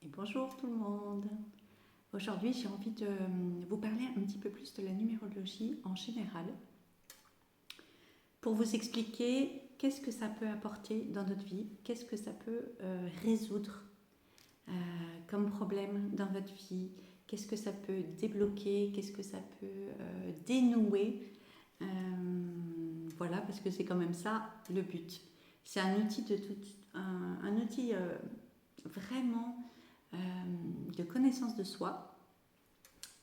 Et bonjour tout le monde. Aujourd'hui, j'ai envie de vous parler un petit peu plus de la numérologie en général pour vous expliquer qu'est-ce que ça peut apporter dans notre vie, qu'est-ce que ça peut résoudre euh, comme problème dans votre vie, qu'est-ce que ça peut débloquer, qu'est-ce que ça peut dénouer. Euh, voilà, parce que c'est quand même ça le but. C'est un outil un outil vraiment de connaissance de soi,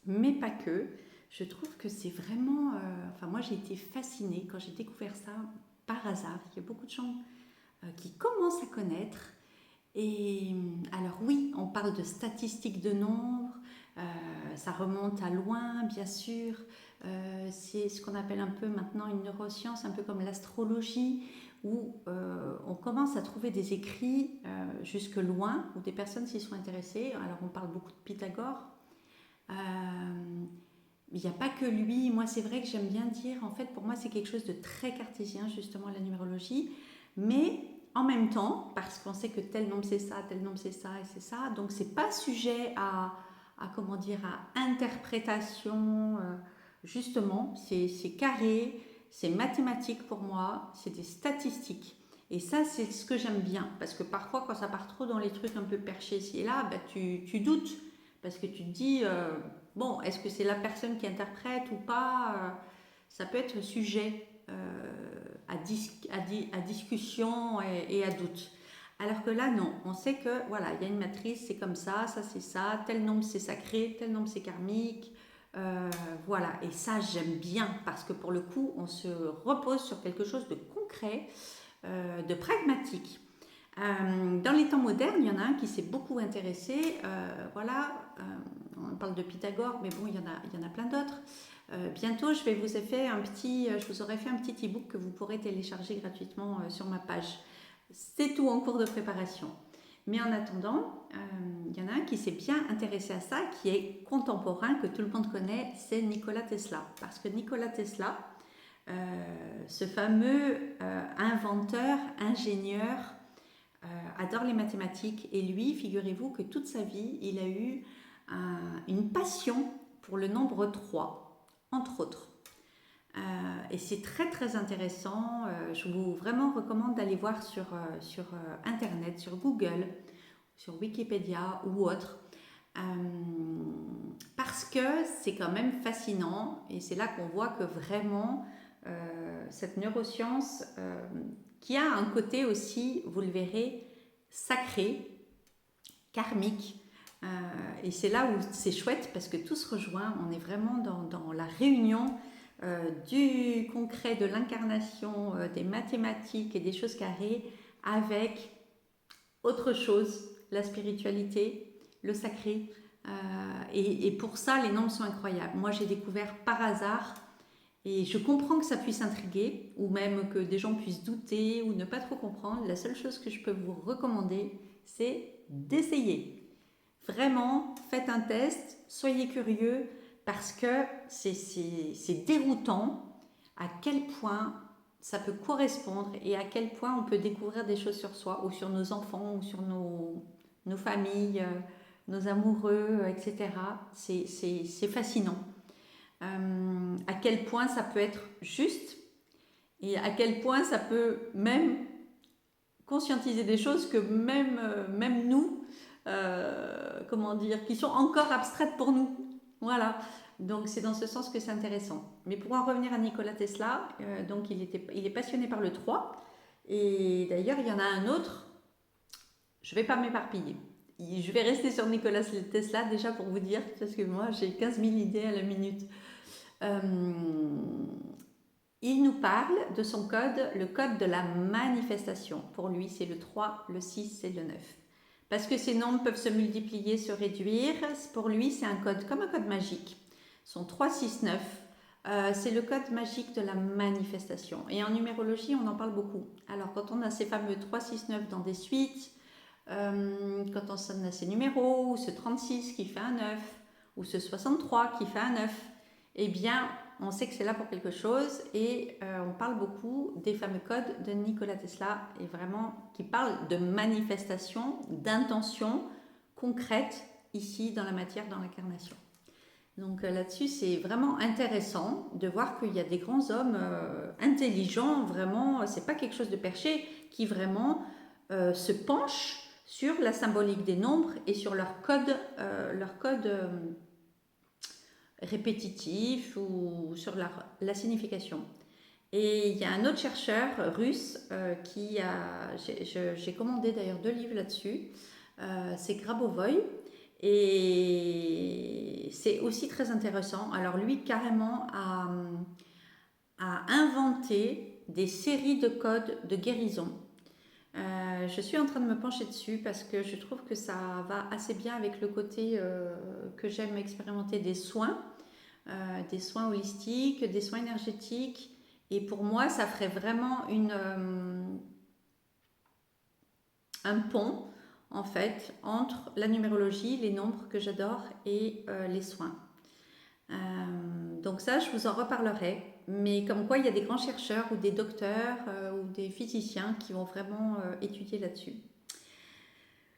mais pas que. Je trouve que c'est vraiment... enfin, moi, j'ai été fascinée quand j'ai découvert ça par hasard. Il y a beaucoup de gens qui commencent à connaître. Et alors oui, on parle de statistiques de nombre, ça remonte à loin, bien sûr. C'est ce qu'on appelle un peu maintenant une neuroscience, un peu comme l'astrologie, où on commence à trouver des écrits jusque loin, où des personnes s'y sont intéressées. Alors on parle beaucoup de Pythagore. Il n'y a pas que lui. Moi, c'est vrai que j'aime bien dire, en fait, pour moi, c'est quelque chose de très cartésien, justement, la numérologie. Mais en même temps, parce qu'on sait que tel nombre c'est ça, tel nombre c'est ça et c'est ça, donc c'est pas sujet à comment dire, à interprétation. Justement, c'est carré, c'est mathématique pour moi, c'est des statistiques. Et ça, c'est ce que j'aime bien, parce que parfois, quand ça part trop dans les trucs un peu perchés ici et là, bah, tu doutes, parce que tu te dis, bon, est-ce que c'est la personne qui interprète ou pas. Ça peut être sujet à discussion et à doute. Alors que là, non, on sait que voilà, il y a une matrice, c'est comme ça c'est ça, tel nombre c'est sacré, tel nombre c'est karmique. Voilà, et ça j'aime bien parce que pour le coup, on se repose sur quelque chose de concret, de pragmatique. Dans les temps modernes, il y en a un qui s'est beaucoup intéressé. Voilà, on parle de Pythagore, mais bon, il y en a plein d'autres. Bientôt, je vous aurai fait un petit e-book que vous pourrez télécharger gratuitement sur ma page. C'est tout en cours de préparation. Mais en attendant, il y en a un qui s'est bien intéressé à ça, qui est contemporain, que tout le monde connaît, c'est Nikola Tesla. Parce que Nikola Tesla, ce fameux inventeur, ingénieur, adore les mathématiques. Et lui, figurez-vous que toute sa vie, il a eu une passion pour le nombre 3, entre autres. Et c'est très très intéressant. Je vous vraiment recommande d'aller voir sur Internet, sur Google, sur Wikipédia ou autre. Euh, Parce que c'est quand même fascinant et c'est là qu'on voit que vraiment cette neuroscience qui a un côté aussi, vous le verrez, sacré, karmique. Et c'est là où c'est chouette parce que tout se rejoint. On est vraiment dans la réunion du concret, de l'incarnation, des mathématiques et des choses carrées avec autre chose, la spiritualité, le sacré. Et pour ça, les nombres sont incroyables. Moi, j'ai découvert par hasard et je comprends que ça puisse intriguer ou même que des gens puissent douter ou ne pas trop comprendre. La seule chose que je peux vous recommander, c'est d'essayer. Vraiment, faites un test, soyez curieux parce que c'est déroutant à quel point ça peut correspondre et à quel point on peut découvrir des choses sur soi ou sur nos enfants ou sur nos familles, nos amoureux, etc. C'est fascinant. À quel point ça peut être juste et à quel point ça peut même conscientiser des choses que même nous, comment dire, qui sont encore abstraites pour nous. Voilà. Donc c'est dans ce sens que c'est intéressant. Mais pour en revenir à Nikola Tesla, donc il est passionné par le 3. Et d'ailleurs, il y en a un autre, je ne vais pas m'éparpiller. Je vais rester sur Nikola Tesla déjà pour vous dire, parce que moi j'ai 15 000 idées à la minute. Euh, il nous parle de son code, le code de la manifestation. Pour lui, c'est le 3, le 6 et le 9. Parce que ces nombres peuvent se multiplier, se réduire. Pour lui, c'est un code comme un code magique. Son 3, 6, 9, c'est le code magique de la manifestation. Et en numérologie, on en parle beaucoup. Alors, quand on a ces fameux 3, 6, 9 dans des suites, quand on sonne à ces numéros, ou ce 36 qui fait un 9, ou ce 63 qui fait un 9, eh bien, on sait que c'est là pour quelque chose et on parle beaucoup des fameux codes de Nikola Tesla et vraiment qui parlent de manifestation, d'intention concrète ici dans la matière, dans l'incarnation. Donc là-dessus, c'est vraiment intéressant de voir qu'il y a des grands hommes intelligents, vraiment, c'est pas quelque chose de perché, qui vraiment se penchent sur la symbolique des nombres et sur leur code répétitif ou sur la signification. Et il y a un autre chercheur russe qui a, j'ai commandé d'ailleurs 2 livres là-dessus, c'est Grabovoy, et c'est aussi très intéressant. Alors lui carrément a inventé des séries de codes de guérison. Je suis en train de me pencher dessus parce que je trouve que ça va assez bien avec le côté que j'aime expérimenter des soins holistiques, des soins énergétiques. Et pour moi, ça ferait vraiment un pont, en fait, entre la numérologie, les nombres que j'adore et les soins. Donc ça, je vous en reparlerai. Mais comme quoi, il y a des grands chercheurs ou des docteurs ou des physiciens qui vont vraiment étudier là-dessus.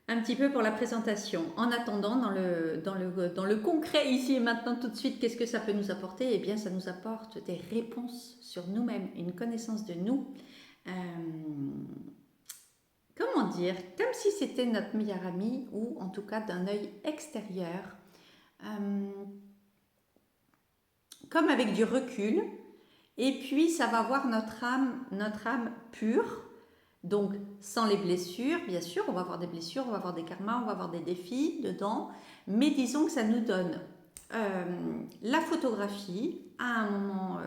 Un petit peu pour la présentation. En attendant, dans le concret, ici et maintenant, tout de suite, qu'est-ce que ça peut nous apporter? Eh bien, ça nous apporte des réponses sur nous-mêmes, une connaissance de nous. Comment dire? Comme si c'était notre meilleur ami, ou en tout cas d'un œil extérieur. Comme avec du recul. Et puis, ça va voir notre âme pure. Donc, sans les blessures, bien sûr, on va avoir des blessures, on va avoir des karmas, on va avoir des défis dedans, mais disons que ça nous donne la photographie à un moment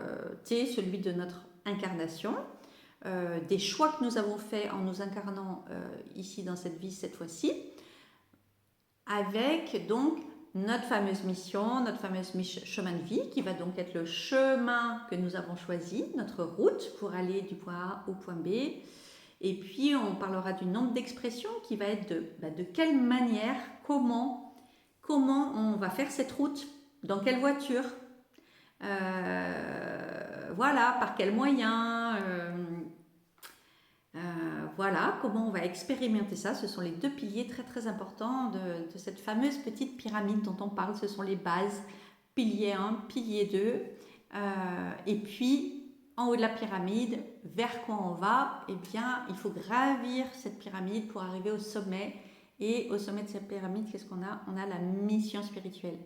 T, celui de notre incarnation, des choix que nous avons faits en nous incarnant ici dans cette vie cette fois-ci, avec donc notre fameuse mission, notre fameuse chemin de vie, qui va donc être le chemin que nous avons choisi, notre route pour aller du point A au point B. Et puis, on parlera du nombre d'expressions qui va être de quelle manière, comment on va faire cette route, dans quelle voiture, voilà, par quels moyens, voilà, comment on va expérimenter ça. Ce sont les 2 piliers très très importants de cette fameuse petite pyramide dont on parle. Ce sont les bases, pilier 1, pilier 2, et puis en haut de la pyramide, vers quoi on va? Eh bien, il faut gravir cette pyramide pour arriver au sommet. Et au sommet de cette pyramide, qu'est-ce qu'on a? On a la mission spirituelle,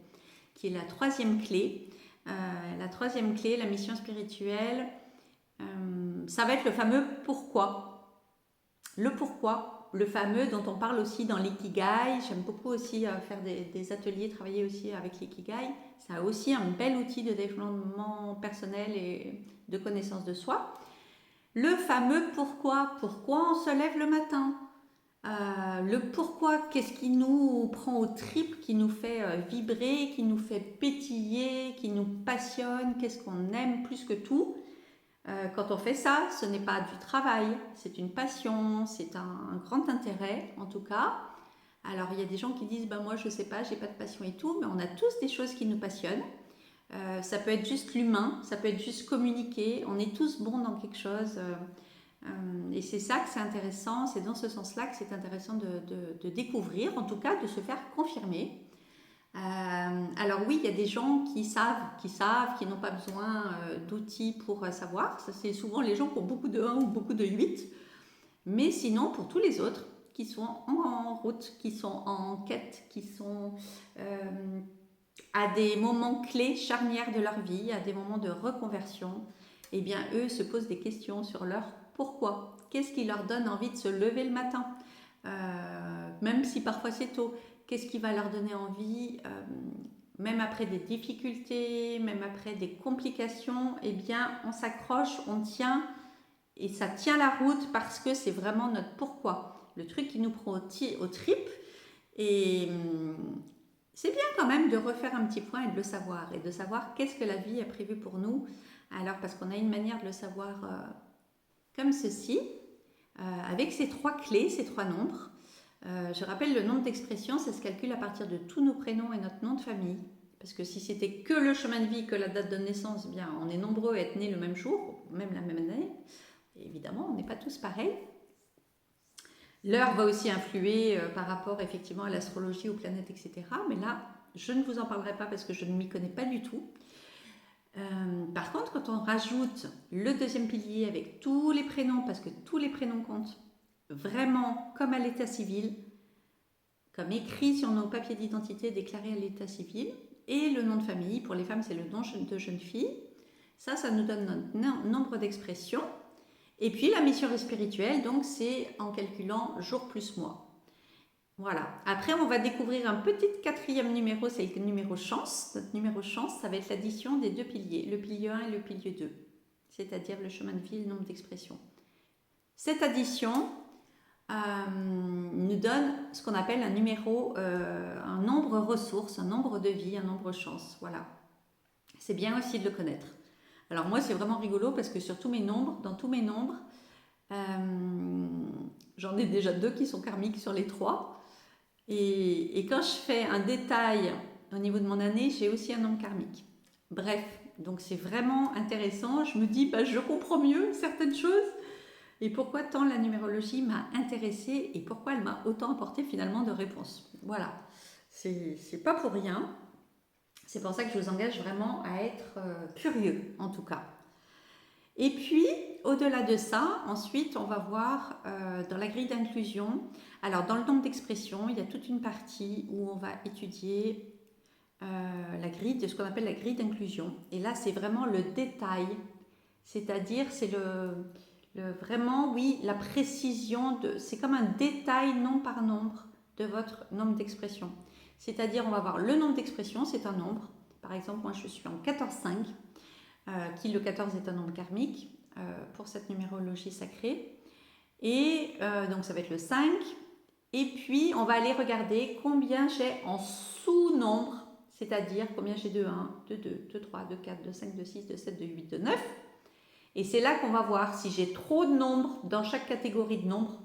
qui est la 3e clé. La 3e clé, la mission spirituelle, ça va être le fameux pourquoi. Le pourquoi, le fameux dont on parle aussi dans l'ikigai. J'aime beaucoup aussi faire des ateliers, travailler aussi avec l'ikigai. Ça a aussi un bel outil de développement personnel et de connaissance de soi. Le fameux pourquoi. Pourquoi on se lève le matin? Le pourquoi, qu'est-ce qui nous prend aux tripes, qui nous fait vibrer, qui nous fait pétiller, qui nous passionne, qu'est-ce qu'on aime plus que tout? Quand on fait ça, ce n'est pas du travail, c'est une passion, c'est un grand intérêt en tout cas. Alors il y a des gens qui disent moi je sais pas, j'ai pas de passion et tout, mais on a tous des choses qui nous passionnent. Ça peut être juste l'humain, ça peut être juste communiquer, on est tous bons dans quelque chose. Et c'est ça que c'est intéressant, c'est dans ce sens-là que c'est intéressant de découvrir, en tout cas de se faire confirmer. Alors oui, il y a des gens qui savent, qui n'ont pas besoin d'outils pour savoir. Ça, c'est souvent les gens qui ont beaucoup de 1 ou beaucoup de 8. Mais sinon, pour tous les autres qui sont en route, qui sont en quête, qui sont à des moments clés, charnières de leur vie, à des moments de reconversion, eh bien, eux se posent des questions sur leur pourquoi. Qu'est-ce qui leur donne envie de se lever le matin, même si parfois c'est tôt. Qu'est-ce qui va leur donner envie, même après des difficultés, même après des complications, eh bien, on s'accroche, on tient, et ça tient la route parce que c'est vraiment notre pourquoi. Le truc qui nous prend aux tripes. Et c'est bien quand même de refaire un petit point et de le savoir. Et de savoir qu'est-ce que la vie a prévu pour nous. Alors, parce qu'on a une manière de le savoir comme ceci, avec ces 3 clés, ces 3 nombres. Je rappelle, le nombre d'expressions, ça se calcule à partir de tous nos prénoms et notre nom de famille. Parce que si c'était que le chemin de vie, que la date de naissance, bien, on est nombreux à être nés le même jour, même la même année. Et évidemment, on n'est pas tous pareils. L'heure va aussi influer par rapport effectivement à l'astrologie, aux planètes, etc. Mais là, je ne vous en parlerai pas parce que je ne m'y connais pas du tout. Par contre, quand on rajoute le deuxième pilier avec tous les prénoms, parce que tous les prénoms comptent, vraiment comme à l'état civil, comme écrit sur nos papiers d'identité déclarés à l'état civil, et le nom de famille, pour les femmes c'est le nom de jeune fille, ça nous donne notre nombre d'expressions. Et puis la mission spirituelle, donc c'est en calculant jour plus mois. Voilà. Après, on va découvrir un petit quatrième numéro, c'est le numéro chance. Notre numéro chance, ça va être l'addition des deux piliers, le pilier 1 et le pilier 2, c'est-à-dire le chemin de vie, le nombre d'expressions. Cette addition nous donne ce qu'on appelle un numéro, un nombre ressources, un nombre de vie, un nombre chance. Voilà. C'est bien aussi de le connaître. Alors moi, c'est vraiment rigolo parce que sur tous mes nombres, dans tous mes nombres, j'en ai déjà 2 qui sont karmiques sur les 3. Et quand je fais un détail au niveau de mon année, j'ai aussi un nombre karmique. Bref, donc c'est vraiment intéressant. Je me dis, je comprends mieux certaines choses et pourquoi tant la numérologie m'a intéressée et pourquoi elle m'a autant apporté finalement de réponses. Voilà, c'est pas pour rien. C'est pour ça que je vous engage vraiment à être curieux en tout cas. Et puis, au-delà de ça, ensuite, on va voir dans la grille d'inclusion. Alors, dans le nombre d'expressions, il y a toute une partie où on va étudier la grille de ce qu'on appelle la grille d'inclusion. Et là, c'est vraiment le détail, c'est-à-dire c'est vraiment, oui, la précision c'est comme un détail nombre par nombre de votre nombre d'expressions. C'est-à-dire, on va voir le nombre d'expressions, c'est un nombre. Par exemple, moi, je suis en 14,5. Qui le 14 est un nombre karmique pour cette numérologie sacrée. Et donc ça va être le 5. Et puis on va aller regarder combien j'ai en sous-nombre, c'est-à-dire combien j'ai de 1, de 2, de 3, de 4, de 5, de 6, de 7, de 8, de 9. Et c'est là qu'on va voir si j'ai trop de nombres dans chaque catégorie de nombres.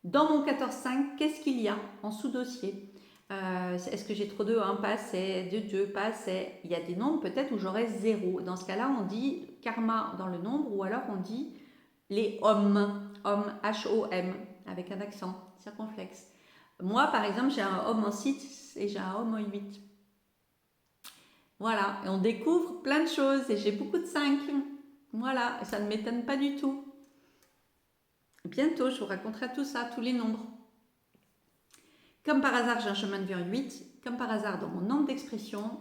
Dans mon 14,5, qu'est-ce qu'il y a en sous-dossier ? Est-ce que j'ai trop de 1, pas assez, de 2, pas assez? Il y a des nombres peut-être où j'aurai 0. Dans ce cas-là, on dit karma dans le nombre ou alors on dit les hommes, H-O-M, avec un accent circonflexe. Moi, par exemple, j'ai un homme en 6 et j'ai un homme en 8. Voilà, et on découvre plein de choses et j'ai beaucoup de 5. Voilà, et ça ne m'étonne pas du tout. Bientôt, je vous raconterai tout ça, tous les nombres. Comme par hasard, j'ai un chemin de vie en 8. Comme par hasard, dans mon nombre d'expressions,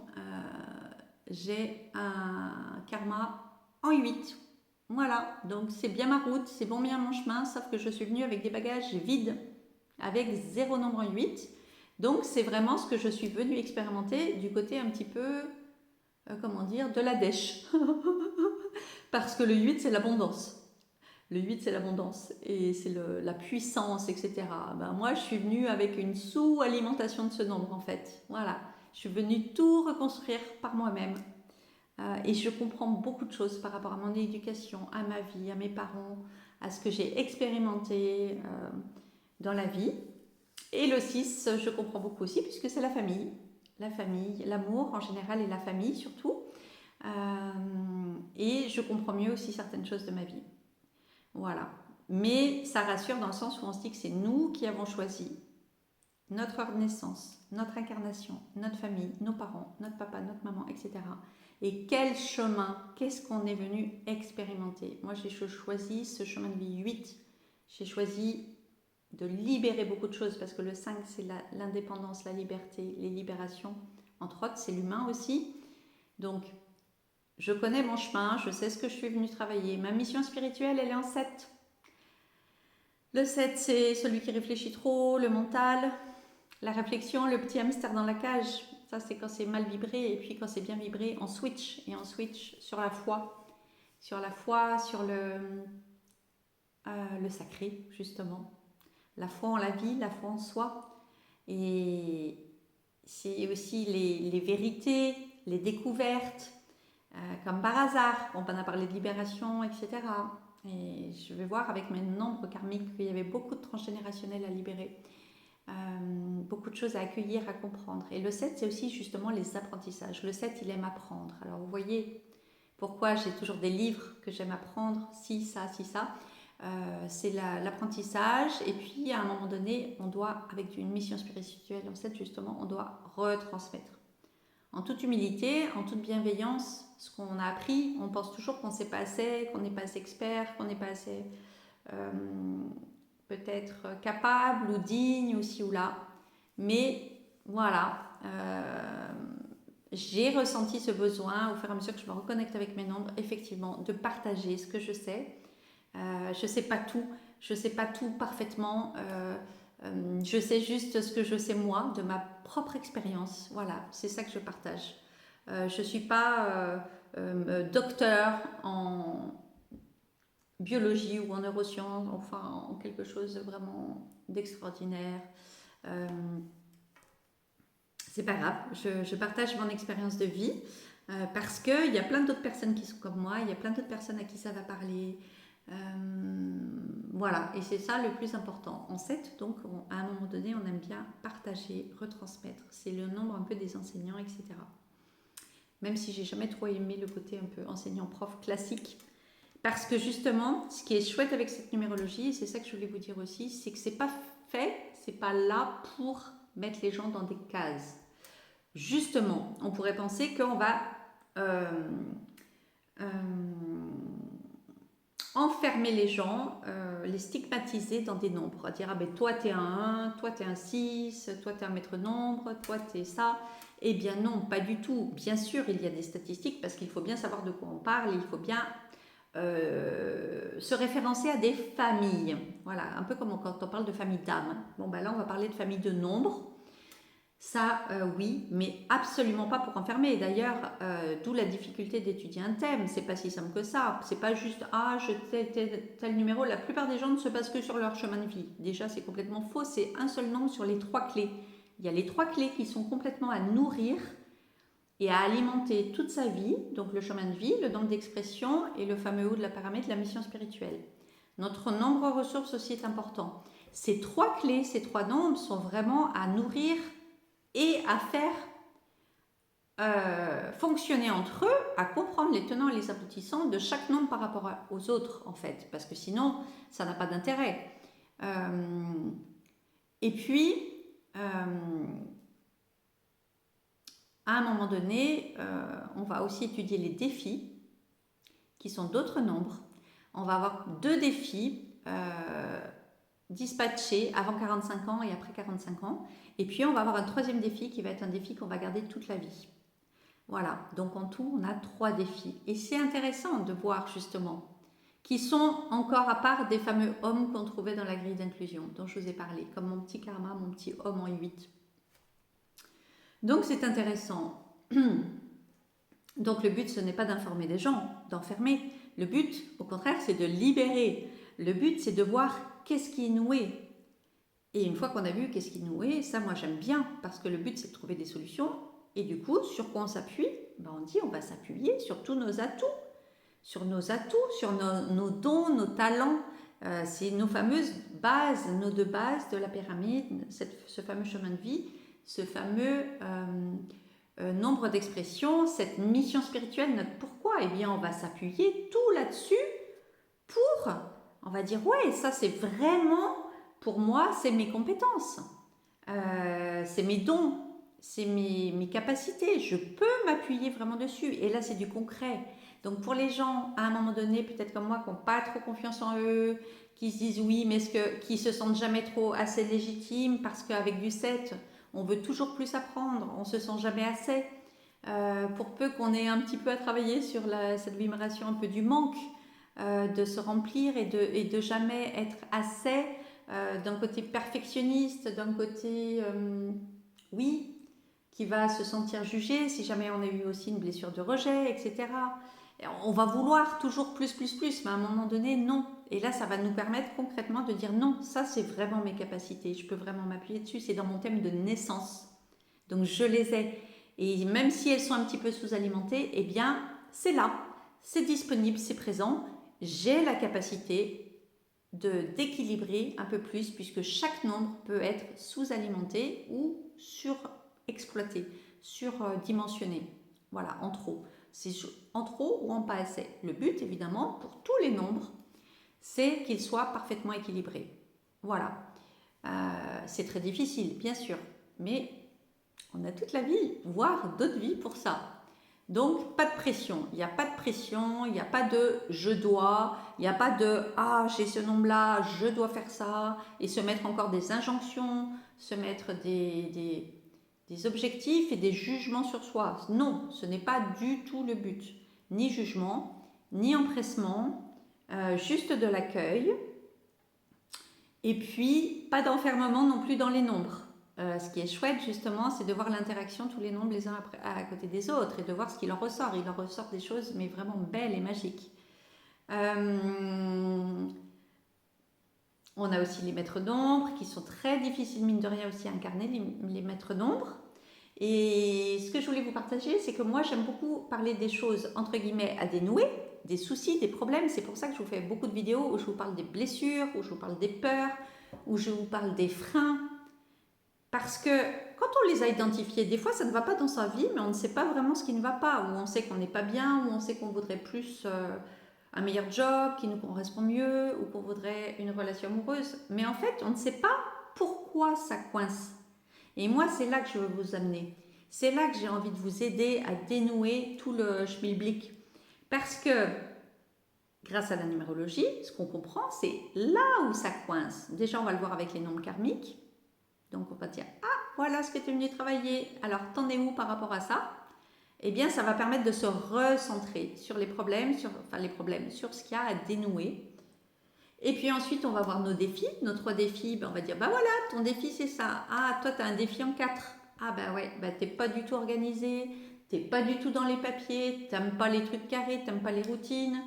j'ai un karma en 8. Voilà, donc c'est bien ma route, c'est bon bien mon chemin, sauf que je suis venue avec des bagages vides, avec 0 nombre en 8. Donc c'est vraiment ce que je suis venue expérimenter du côté un petit peu, de la dèche. Parce que le 8, c'est l'abondance. Le 8, c'est l'abondance et c'est la puissance, etc. Moi, je suis venue avec une sous-alimentation de ce nombre, en fait. Voilà. Je suis venue tout reconstruire par moi-même. Et je comprends beaucoup de choses par rapport à mon éducation, à ma vie, à mes parents, à ce que j'ai expérimenté dans la vie. Et le 6, je comprends beaucoup aussi, puisque c'est la famille. La famille, l'amour en général et la famille surtout. Et je comprends mieux aussi certaines choses de ma vie. Voilà. Mais ça rassure dans le sens où on se dit que c'est nous qui avons choisi notre heure de naissance, notre incarnation, notre famille, nos parents, notre papa, notre maman, etc. Et quel chemin, qu'est-ce qu'on est venu expérimenter? Moi, j'ai choisi ce chemin de vie 8. J'ai choisi de libérer beaucoup de choses parce que le 5, c'est l'indépendance, la liberté, les libérations. Entre autres, c'est l'humain aussi. Donc, je connais mon chemin, je sais ce que je suis venue travailler. Ma mission spirituelle, elle est en 7. Le 7, c'est celui qui réfléchit trop, le mental, la réflexion, le petit hamster dans la cage. Ça, c'est quand c'est mal vibré. Et puis quand c'est bien vibré, on switch. Et on switch sur la foi. Sur la foi, sur le sacré, justement. La foi en la vie, la foi en soi. Et c'est aussi les vérités, les découvertes. Comme par hasard, on a parlé de libération, etc. Et je vais voir avec mes nombres karmiques qu'il y avait beaucoup de transgénérationnels à libérer, beaucoup de choses à accueillir, à comprendre. Et le 7, c'est aussi justement les apprentissages. Le 7, il aime apprendre. Alors vous voyez pourquoi j'ai toujours des livres que j'aime apprendre, si, ça, si, ça. c'est l'apprentissage. Et puis, à un moment donné, on doit, avec une mission spirituelle en 7, justement, on doit retransmettre. En toute humilité, en toute bienveillance, ce qu'on a appris, on pense toujours qu'on ne sait pas assez, qu'on n'est pas assez expert, qu'on n'est pas assez peut-être capable ou digne ou ci ou là. Mais voilà, j'ai ressenti ce besoin au fur et à mesure que je me reconnecte avec mes nombres, effectivement, de partager ce que je sais. Je ne sais pas tout, je ne sais pas tout parfaitement. Je sais juste ce que je sais moi, de ma propre expérience. Voilà, c'est ça que je partage. Je ne suis pas docteur en biologie ou en neurosciences, enfin en quelque chose de vraiment d'extraordinaire. C'est pas grave, je partage mon expérience de vie parce qu'il y a plein d'autres personnes qui sont comme moi, il y a plein d'autres personnes à qui ça va parler. Voilà, et c'est ça le plus important. En 7, donc, à un moment donné, on aime bien partager, retransmettre. C'est le nombre un peu des enseignants, etc. Même si j'ai jamais trop aimé le côté un peu enseignant-prof classique. Parce que justement, ce qui est chouette avec cette numérologie, et c'est ça que je voulais vous dire aussi, c'est que c'est pas fait, c'est pas là pour mettre les gens dans des cases. Justement, on pourrait penser qu'on va enfermer les gens, les stigmatiser dans des nombres, à dire ah ben toi t'es un 1, toi t'es un 6, toi t'es un maître nombre, toi t'es ça. Eh bien non, pas du tout. Bien sûr, il y a des statistiques parce qu'il faut bien savoir de quoi on parle, il faut bien se référencer à des familles. Voilà, un peu comme quand on parle de famille d'âme. Bon ben là on va parler de famille de nombres. Ça, oui, mais absolument pas pour enfermer. D'ailleurs, d'où la difficulté d'étudier un thème. C'est pas si simple que ça. C'est pas juste je tel numéro. La plupart des gens ne se basent que sur leur chemin de vie. Déjà, c'est complètement faux. C'est un seul nombre sur les 3 clés. Il y a les 3 clés qui sont complètement à nourrir et à alimenter toute sa vie. Donc le chemin de vie, le nombre d'expression et le fameux haut de la paramètre, la mission spirituelle. Notre nombre ressources aussi est important. Ces 3 clés, ces 3 nombres sont vraiment à nourrir et à faire fonctionner entre eux, à comprendre les tenants et les aboutissants de chaque nombre par rapport aux autres, en fait, parce que sinon, ça n'a pas d'intérêt. Et puis, à un moment donné, on va aussi étudier les défis, qui sont d'autres nombres. On va avoir 2 défis dispatchés avant 45 ans et après 45 ans. Et puis, on va avoir un 3e défi qui va être un défi qu'on va garder toute la vie. Voilà, donc en tout, on a 3 défis. Et c'est intéressant de voir justement, qui sont encore à part des fameux hommes qu'on trouvait dans la grille d'inclusion, dont je vous ai parlé, comme mon petit karma, mon petit homme en 8. Donc c'est intéressant. Donc le but, ce n'est pas d'informer des gens, d'enfermer. Le but, au contraire, c'est de libérer. Le but, c'est de voir qu'est-ce qui est noué. Et une fois qu'on a vu qu'est-ce qui est noué, ça, moi, j'aime bien, parce que le but, c'est de trouver des solutions. Et du coup, sur quoi on s'appuie? On dit on va s'appuyer sur tous nos atouts, sur nos dons, nos talents. C'est nos fameuses bases, nos 2 bases de la pyramide, ce fameux chemin de vie, ce fameux nombre d'expressions, cette mission spirituelle, notre pourquoi. Eh bien, on va s'appuyer tout là-dessus pour, on va dire, ouais, ça c'est vraiment, pour moi, c'est mes compétences, c'est mes dons, c'est mes capacités, je peux m'appuyer vraiment dessus. Et là, c'est du concret. Donc, pour les gens, à un moment donné, peut-être comme moi, qui n'ont pas trop confiance en eux, qui se disent oui, mais qui se sentent jamais trop assez légitimes, parce qu'avec du 7, on veut toujours plus apprendre, on se sent jamais assez. Pour peu qu'on ait un petit peu à travailler sur cette vibration un peu du manque, de se remplir et de jamais être assez, d'un côté perfectionniste, d'un côté oui, qui va se sentir jugé si jamais on a eu aussi une blessure de rejet, etc. Et on va vouloir toujours plus, mais à un moment donné, non. Et là, ça va nous permettre concrètement de dire non, ça c'est vraiment mes capacités, je peux vraiment m'appuyer dessus, c'est dans mon thème de naissance. Donc je les ai. Et même si elles sont un petit peu sous-alimentées, eh bien, c'est là, c'est disponible, c'est présent. J'ai la capacité d'équilibrer un peu plus, puisque chaque nombre peut être sous-alimenté ou surexploité, surdimensionné. Voilà, en trop. C'est en trop ou en pas assez. Le but, évidemment, pour tous les nombres, c'est qu'il soit parfaitement équilibré. Voilà. C'est très difficile, bien sûr, mais on a toute la vie, voire d'autres vies pour ça. Donc, pas de pression. Il n'y a pas de pression, il n'y a pas de je dois, il n'y a pas de ah, j'ai ce nombre-là, je dois faire ça, et se mettre encore des injonctions, se mettre des objectifs et des jugements sur soi. Non, ce n'est pas du tout le but. Ni jugement, ni empressement, juste de l'accueil. Et puis, pas d'enfermement non plus dans les nombres. Ce qui est chouette justement, c'est de voir l'interaction tous les nombres les uns à côté des autres et de voir ce qui leur ressort. Il leur ressort des choses mais vraiment belles et magiques. On a aussi les maîtres d'ombre qui sont très difficiles mine de rien aussi à incarner, les maîtres d'ombre. Et ce que je voulais vous partager, c'est que moi j'aime beaucoup parler des choses entre guillemets à dénouer, des soucis, des problèmes. C'est pour ça que je vous fais beaucoup de vidéos où je vous parle des blessures, où je vous parle des peurs, où je vous parle des freins. Parce que quand on les a identifiés, des fois ça ne va pas dans sa vie, mais on ne sait pas vraiment ce qui ne va pas, ou on sait qu'on n'est pas bien, ou on sait qu'on voudrait plus un meilleur job, qui nous correspond mieux, ou qu'on voudrait une relation amoureuse. Mais en fait, on ne sait pas pourquoi ça coince. Et moi, c'est là que je veux vous amener. C'est là que j'ai envie de vous aider à dénouer tout le schmilblick. Parce que, grâce à la numérologie, ce qu'on comprend, c'est là où ça coince. Déjà, on va le voir avec les nombres karmiques. Donc, on va dire, ah, voilà ce que tu es venu travailler. Alors, t'en es où par rapport à ça? Eh bien, ça va permettre de se recentrer sur les problèmes, sur ce qu'il y a à dénouer. Et puis ensuite, on va voir nos défis. Nos 3 défis, ben on va dire, bah voilà, ton défi c'est ça. Ah, toi, tu as un défi en 4. Ah bah ouais, bah t'es pas du tout organisé, t'es pas du tout dans les papiers, t'aimes pas les trucs carrés, t'aimes pas les routines.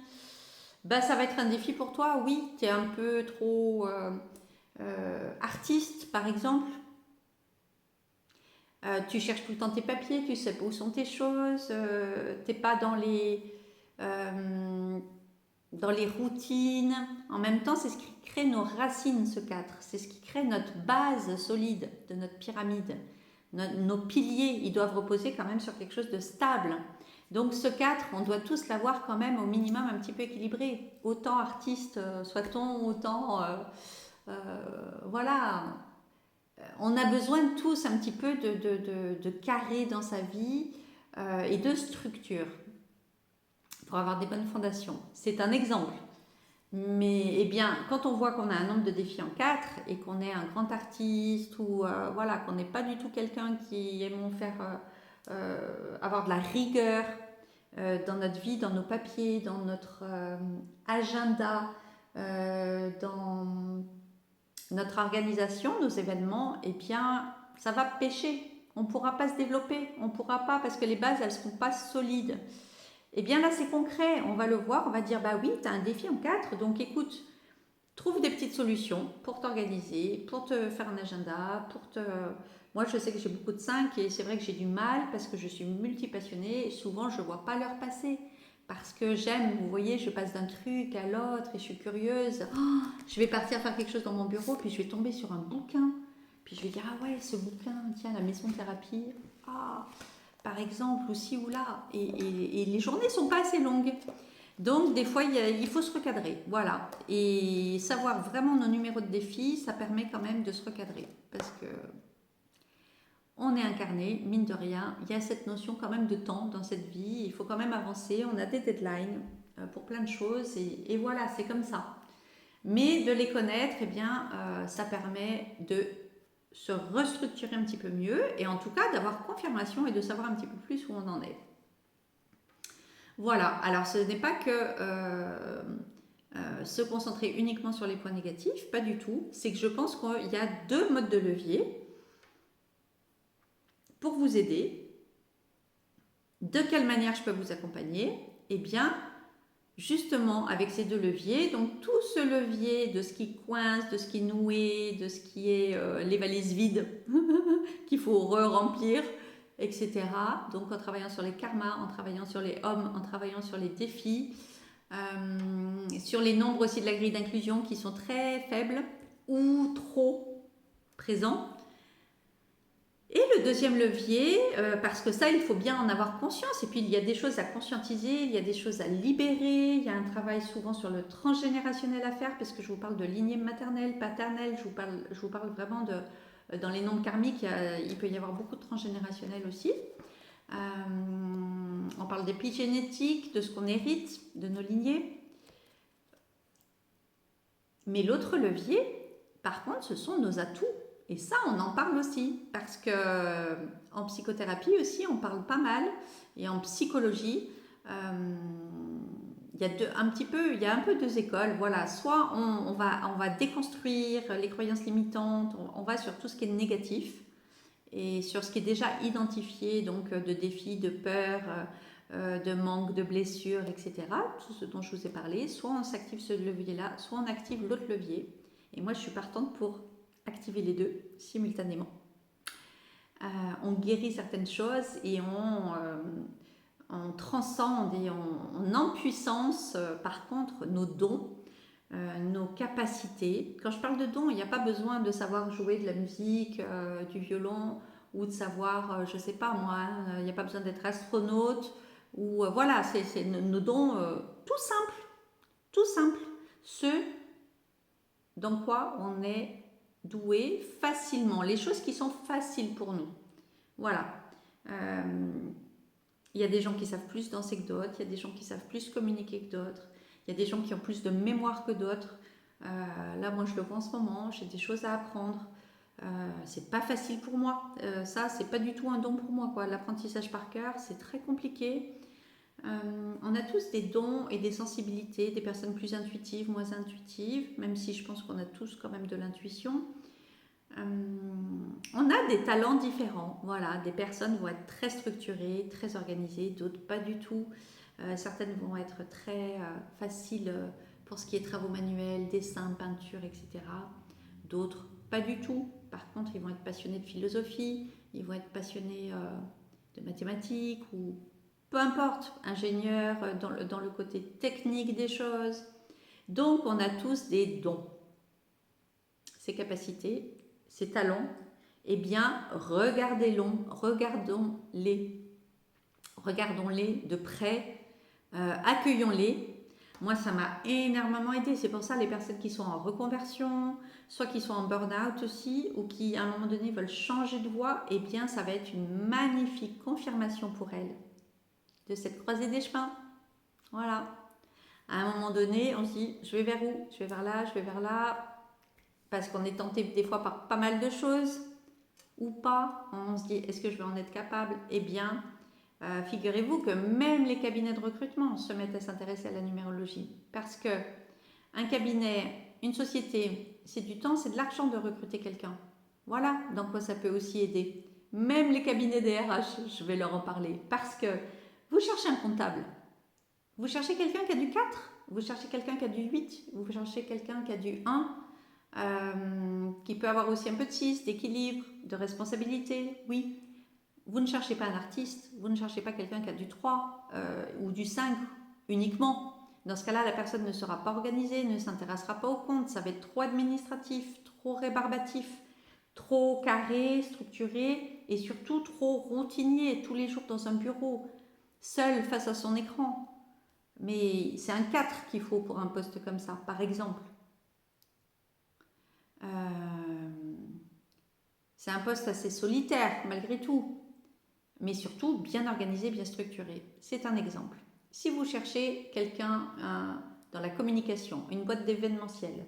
Bah ça va être un défi pour toi, oui, t'es un peu trop artiste, par exemple. Tu cherches tout le temps tes papiers, tu sais pas où sont tes choses, t'es pas dans les routines. En même temps, c'est ce qui crée nos racines, ce 4. C'est ce qui crée notre base solide de notre pyramide. Nos piliers, ils doivent reposer quand même sur quelque chose de stable. Donc ce 4, on doit tous l'avoir quand même au minimum un petit peu équilibré. Autant artiste soit-on, autant... voilà. On a besoin tous un petit peu de carré dans sa vie et de structure pour avoir des bonnes fondations. C'est un exemple. Mais eh bien, quand on voit qu'on a un nombre de défis en 4 et qu'on est un grand artiste ou voilà, qu'on n'est pas du tout quelqu'un qui aime avoir de la rigueur dans notre vie, dans nos papiers, dans notre agenda, dans notre organisation, nos événements, eh bien, ça va pêcher. On ne pourra pas se développer, on ne pourra pas parce que les bases, elles ne seront pas solides. Eh bien là, c'est concret, on va le voir, on va dire, bah oui, tu as un défi en 4, donc écoute, trouve des petites solutions pour t'organiser, pour te faire un agenda, Moi, je sais que j'ai beaucoup de 5 et c'est vrai que j'ai du mal parce que je suis multipassionnée et souvent, je ne vois pas l'heure passer. Parce que j'aime, vous voyez, je passe d'un truc à l'autre et je suis curieuse. Oh, je vais partir faire quelque chose dans mon bureau, puis je vais tomber sur un bouquin. Puis je vais dire, ah ouais, ce bouquin, tiens, la maison de thérapie. Ah, par exemple, ou ci ou là. Et les journées ne sont pas assez longues. Donc, des fois, il faut se recadrer. Voilà. Et savoir vraiment nos numéros de défi, ça permet quand même de se recadrer. Parce que on est incarné, mine de rien. Il y a cette notion quand même de temps dans cette vie. Il faut quand même avancer. On a des deadlines pour plein de choses. Et voilà, c'est comme ça. Mais de les connaître, eh bien, ça permet de se restructurer un petit peu mieux et en tout cas d'avoir confirmation et de savoir un petit peu plus où on en est. Voilà, alors ce n'est pas que se concentrer uniquement sur les points négatifs, pas du tout. C'est que je pense qu'il y a 2 modes de levier pour vous aider. De quelle manière je peux vous accompagner? Eh bien, justement avec ces 2 leviers, donc tout ce levier de ce qui coince, de ce qui est noué, de ce qui est les valises vides qu'il faut re-remplir, etc. Donc en travaillant sur les karmas, en travaillant sur les hommes, en travaillant sur les défis, sur les nombres aussi de la grille d'inclusion qui sont très faibles ou trop présents. Et le deuxième levier, parce que ça, il faut bien en avoir conscience, et puis il y a des choses à conscientiser, il y a des choses à libérer, il y a un travail souvent sur le transgénérationnel à faire, parce que je vous parle de lignée maternelle, paternelle, je vous parle vraiment de... Dans les nombres karmiques, il peut y avoir beaucoup de transgénérationnel aussi. On parle d'épigénétique, de ce qu'on hérite, de nos lignées. Mais l'autre levier, par contre, ce sont nos atouts. Et ça, on en parle aussi, parce que en psychothérapie aussi, on parle pas mal, et en psychologie, il y a il y a un peu deux écoles. Voilà, soit on va déconstruire les croyances limitantes, on va sur tout ce qui est négatif, et sur ce qui est déjà identifié, donc de défis, de peurs, de manque, de blessures, etc. Tout ce dont je vous ai parlé, soit on s'active ce levier-là, soit on active l'autre levier. Et moi, je suis partante pour activer les deux simultanément. On guérit certaines choses et on transcende et on empuissance, par contre, nos dons, nos capacités. Quand je parle de dons, il n'y a pas besoin de savoir jouer de la musique, du violon, ou de savoir, je ne sais pas moi, il n'y a pas besoin d'être astronaute, ou voilà, c'est nos dons tout simple, ce dans quoi on est doué facilement, les choses qui sont faciles pour nous. Voilà. Il y a des gens qui savent plus danser que d'autres, il y a des gens qui savent plus communiquer que d'autres, il y a des gens qui ont plus de mémoire que d'autres. Là, moi, je le vois en ce moment, j'ai des choses à apprendre. C'est pas facile pour moi. Ça, c'est pas du tout un don pour moi, quoi. L'apprentissage par cœur, c'est très compliqué. On a tous des dons et des sensibilités, des personnes plus intuitives, moins intuitives, même si je pense qu'on a tous quand même de l'intuition. On a des talents différents, voilà, des personnes vont être très structurées, très organisées, d'autres pas du tout. Certaines vont être très faciles pour ce qui est travaux manuels, dessin, peinture, etc. D'autres pas du tout. Par contre, ils vont être passionnés de philosophie, ils vont être passionnés de mathématiques ou peu importe, ingénieurs dans le côté technique des choses. Donc, on a tous des dons, ces capacités, ces talents. Eh bien, regardons-les de près, accueillons-les. Moi, ça m'a énormément aidé. C'est pour ça les personnes qui sont en reconversion, soit qui sont en burn-out aussi, ou qui à un moment donné veulent changer de voie, eh bien, ça va être une magnifique confirmation pour elles de cette croisée des chemins. Voilà. À un moment donné, on se dit, je vais vers où? Je vais vers là, je vais vers là, parce qu'on est tenté des fois par pas mal de choses, ou pas. On se dit, est-ce que je vais en être capable? Eh bien, figurez-vous que même les cabinets de recrutement se mettent à s'intéresser à la numérologie. Parce que un cabinet, une société, c'est du temps, c'est de l'argent de recruter quelqu'un. Voilà dans quoi ça peut aussi aider. Même les cabinets des RH, je vais leur en parler. Parce que vous cherchez un comptable, vous cherchez quelqu'un qui a du 4, vous cherchez quelqu'un qui a du 8, vous cherchez quelqu'un qui a du 1, qui peut avoir aussi un peu de 6, d'équilibre, de responsabilité, oui. Vous ne cherchez pas un artiste, vous ne cherchez pas quelqu'un qui a du 3 ou du 5 uniquement. Dans ce cas-là, la personne ne sera pas organisée, ne s'intéressera pas au compte, ça va être trop administratif, trop rébarbatif, trop carré, structuré et surtout trop routinier, tous les jours dans un bureau, seul face à son écran. Mais c'est un 4 qu'il faut pour un poste comme ça, par exemple. C'est un poste assez solitaire, malgré tout, mais surtout bien organisé, bien structuré. C'est un exemple. Si vous cherchez quelqu'un dans la communication, une boîte d'événementiel,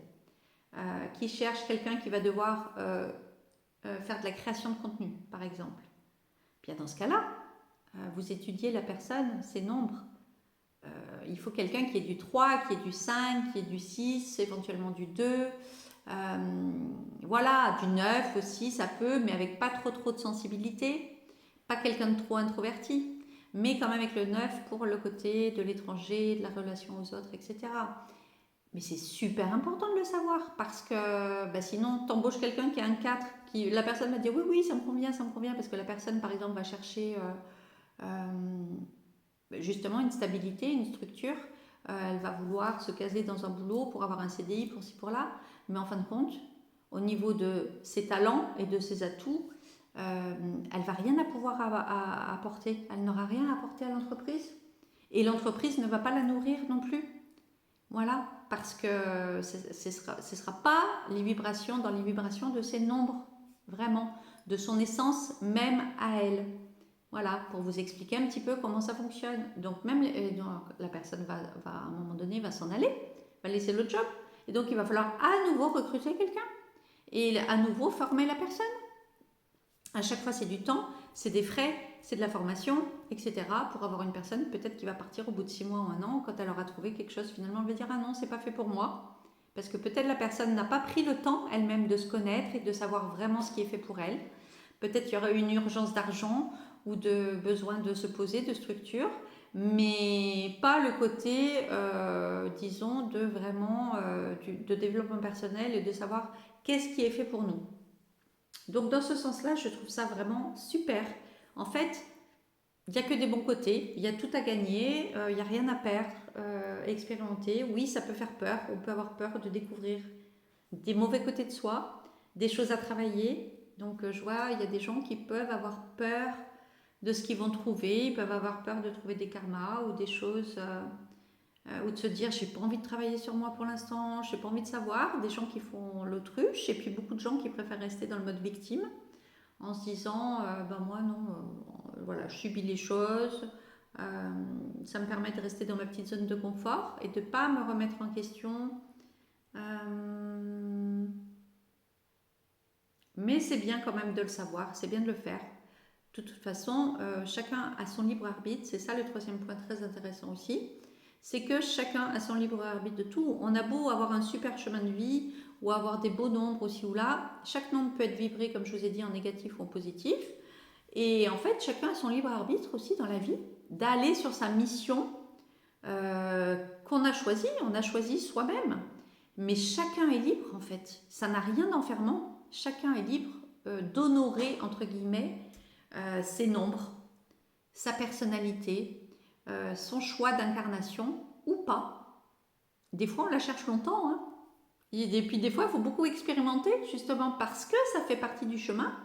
qui cherche quelqu'un qui va devoir faire de la création de contenu, par exemple, bien dans ce cas-là, vous étudiez la personne, ses nombres. Il faut quelqu'un qui ait du 3, qui ait du 5, qui ait du 6, éventuellement du 2. Voilà, du 9 aussi, ça peut, mais avec pas trop de sensibilité. Pas quelqu'un de trop introverti, mais quand même avec le 9 pour le côté de l'étranger, de la relation aux autres, etc. Mais c'est super important de le savoir parce que sinon, t'embauches quelqu'un qui a un 4, la personne va dire oui, ça me convient, parce que la personne, par exemple, va chercher justement une stabilité, une structure. Elle va vouloir se caser dans un boulot pour avoir un CDI, pour ci, pour là. Mais en fin de compte, au niveau de ses talents et de ses atouts, elle va rien à pouvoir apporter. Elle n'aura rien à apporter à l'entreprise. Et l'entreprise ne va pas la nourrir non plus. Voilà, parce que ce sera pas les vibrations dans les vibrations de ses nombres, vraiment, de son essence même à elle. Voilà, pour vous expliquer un petit peu comment ça fonctionne. Donc même donc, la personne va à un moment donné va s'en aller, va laisser le job, et donc il va falloir à nouveau recruter quelqu'un et à nouveau former la personne. À chaque fois, c'est du temps, c'est des frais, c'est de la formation, etc. pour avoir une personne peut-être qui va partir au bout de 6 mois ou un an, quand elle aura trouvé quelque chose, finalement, elle va dire ah non, c'est pas fait pour moi. Parce que peut-être la personne n'a pas pris le temps elle-même de se connaître et de savoir vraiment ce qui est fait pour elle. Peut-être qu'il y aura une urgence d'argent ou de besoin de se poser, de structure, mais pas le côté, disons, de vraiment de développement personnel et de savoir qu'est-ce qui est fait pour nous. Donc dans ce sens-là, je trouve ça vraiment super. En fait, il n'y a que des bons côtés, il y a tout à gagner, il n'y a rien à perdre, expérimenter. Oui, ça peut faire peur, on peut avoir peur de découvrir des mauvais côtés de soi, des choses à travailler. Donc je vois, il y a des gens qui peuvent avoir peur de ce qu'ils vont trouver, ils peuvent avoir peur de trouver des karmas ou des choses, ou de se dire j'ai pas envie de travailler sur moi pour l'instant, j'ai pas envie de savoir, des gens qui font l'autruche et puis beaucoup de gens qui préfèrent rester dans le mode victime en se disant ben moi non, voilà, je subis les choses, ça me permet de rester dans ma petite zone de confort et de ne pas me remettre en question. Mais c'est bien quand même de le savoir, c'est bien de le faire. De toute façon, chacun a son libre arbitre, c'est ça le troisième point très intéressant aussi, c'est que chacun a son libre arbitre de tout. On a beau avoir un super chemin de vie ou avoir des beaux nombres aussi ou là, chaque nombre peut être vibré, comme je vous ai dit, en négatif ou en positif. Et en fait, chacun a son libre arbitre aussi dans la vie, d'aller sur sa mission qu'on a choisie. On a choisi soi-même. Mais chacun est libre en fait. Ça n'a rien d'enfermant. Chacun est libre d'honorer, entre guillemets, ses nombres, sa personnalité, son choix d'incarnation ou pas. Des fois, on la cherche longtemps. Hein. Et puis des fois, il faut beaucoup expérimenter, justement parce que ça fait partie du chemin.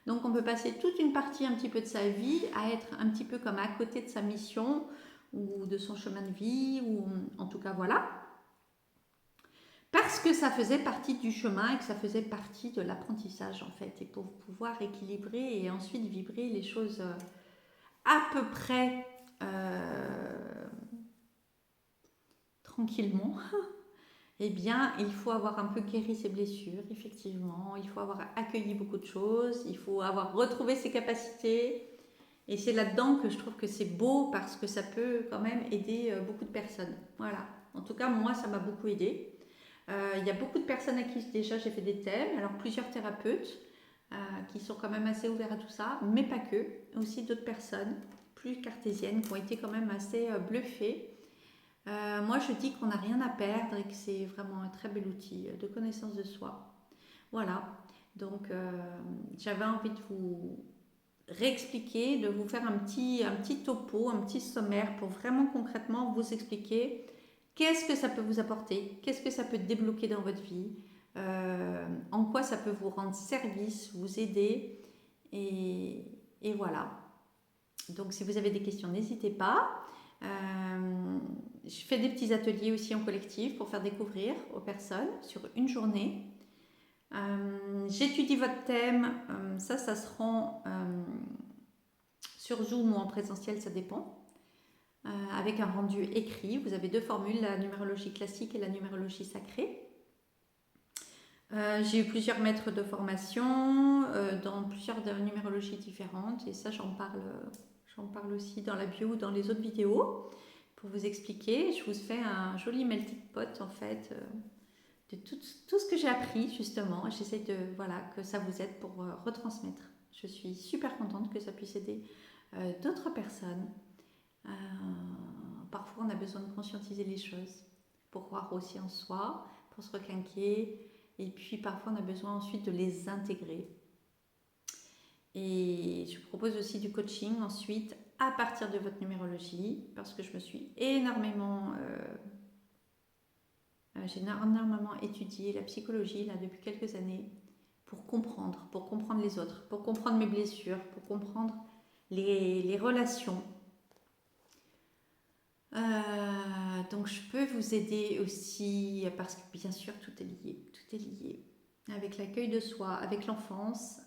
Donc on peut passer toute une partie un petit peu de sa vie à être un petit peu comme à côté de sa mission ou de son chemin de vie, ou en tout cas voilà. Parce que ça faisait partie du chemin et que ça faisait partie de l'apprentissage en fait. Et pour pouvoir équilibrer et ensuite vibrer les choses à peu près tranquillement, eh bien, il faut avoir un peu guéri ses blessures, effectivement. Il faut avoir accueilli beaucoup de choses. Il faut avoir retrouvé ses capacités. Et c'est là-dedans que je trouve que c'est beau parce que ça peut quand même aider beaucoup de personnes. Voilà. En tout cas, moi, ça m'a beaucoup aidé. Il y a beaucoup de personnes à qui déjà j'ai fait des thèmes. Alors, plusieurs thérapeutes qui sont quand même assez ouverts à tout ça, mais pas que. Aussi d'autres personnes plus cartésiennes qui ont été quand même assez bluffées. Moi, je dis qu'on n'a rien à perdre et que c'est vraiment un très bel outil de connaissance de soi. Voilà. Donc, j'avais envie de vous réexpliquer, de vous faire un petit topo, un petit sommaire pour vraiment concrètement vous expliquer qu'est-ce que ça peut vous apporter, qu'est-ce que ça peut débloquer dans votre vie, en quoi ça peut vous rendre service, vous aider. Et voilà. Donc, si vous avez des questions, n'hésitez pas. Je fais des petits ateliers aussi en collectif pour faire découvrir aux personnes sur une journée. J'étudie votre thème, ça se rend sur Zoom ou en présentiel, ça dépend, avec un rendu écrit. Vous avez deux formules, la numérologie classique et la numérologie sacrée. J'ai eu plusieurs maîtres de formation dans plusieurs numérologies différentes et ça j'en parle aussi dans la bio ou dans les autres vidéos pour vous expliquer. Je vous fais un joli melting pot en fait de tout ce que j'ai appris justement. J'essaie de que ça vous aide pour retransmettre. Je suis super contente que ça puisse aider d'autres personnes. Parfois on a besoin de conscientiser les choses pour croire aussi en soi, pour se requinquer, et puis parfois on a besoin ensuite de les intégrer. Et je propose aussi du coaching ensuite à partir de votre numérologie parce que je me suis énormément j'ai énormément étudié la psychologie là depuis quelques années pour comprendre les autres, pour comprendre mes blessures, pour comprendre les relations. Donc je peux vous aider aussi parce que bien sûr tout est lié avec l'accueil de soi, avec l'enfance,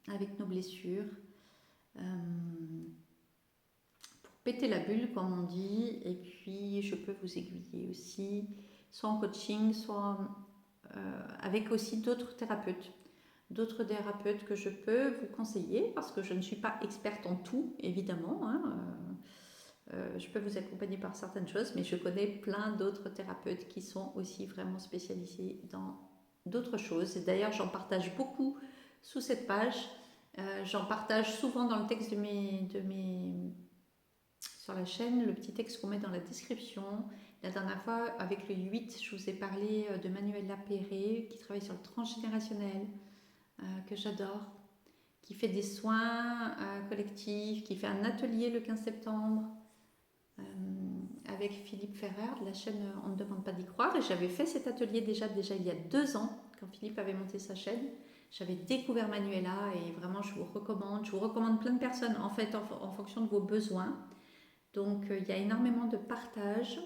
avec nos blessures, pour péter la bulle comme on dit. Et puis je peux vous aiguiller aussi, soit en coaching, soit avec aussi d'autres thérapeutes que je peux vous conseiller parce que je ne suis pas experte en tout évidemment, hein, je peux vous accompagner par certaines choses, mais je connais plein d'autres thérapeutes qui sont aussi vraiment spécialisés dans d'autres choses. Et d'ailleurs, j'en partage beaucoup sous cette page. J'en partage souvent dans le texte sur la chaîne, le petit texte qu'on met dans la description. La dernière fois, avec le 8, je vous ai parlé de Manuela Perret, qui travaille sur le transgénérationnel, que j'adore, qui fait des soins collectifs, qui fait un atelier le 15 septembre. Avec Philippe Ferrer de la chaîne On ne demande pas d'y croire, et j'avais fait cet atelier déjà il y a 2 ans quand Philippe avait monté sa chaîne. J'avais découvert Manuela et vraiment je vous recommande plein de personnes en fait en fonction de vos besoins. Donc il y a énormément de partage,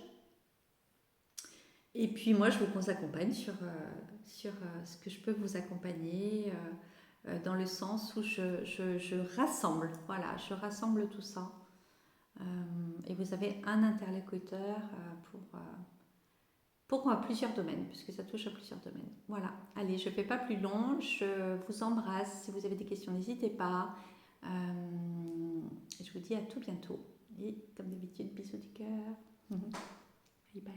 et puis moi je vous accompagne sur ce que je peux vous accompagner dans le sens où je rassemble, voilà, je rassemble tout ça. Et vous avez un interlocuteur pour plusieurs domaines, puisque ça touche à plusieurs domaines. Voilà, allez, je ne fais pas plus long, je vous embrasse. Si vous avez des questions, n'hésitez pas. Je vous dis à tout bientôt. Et comme d'habitude, bisous du cœur. Bye bye.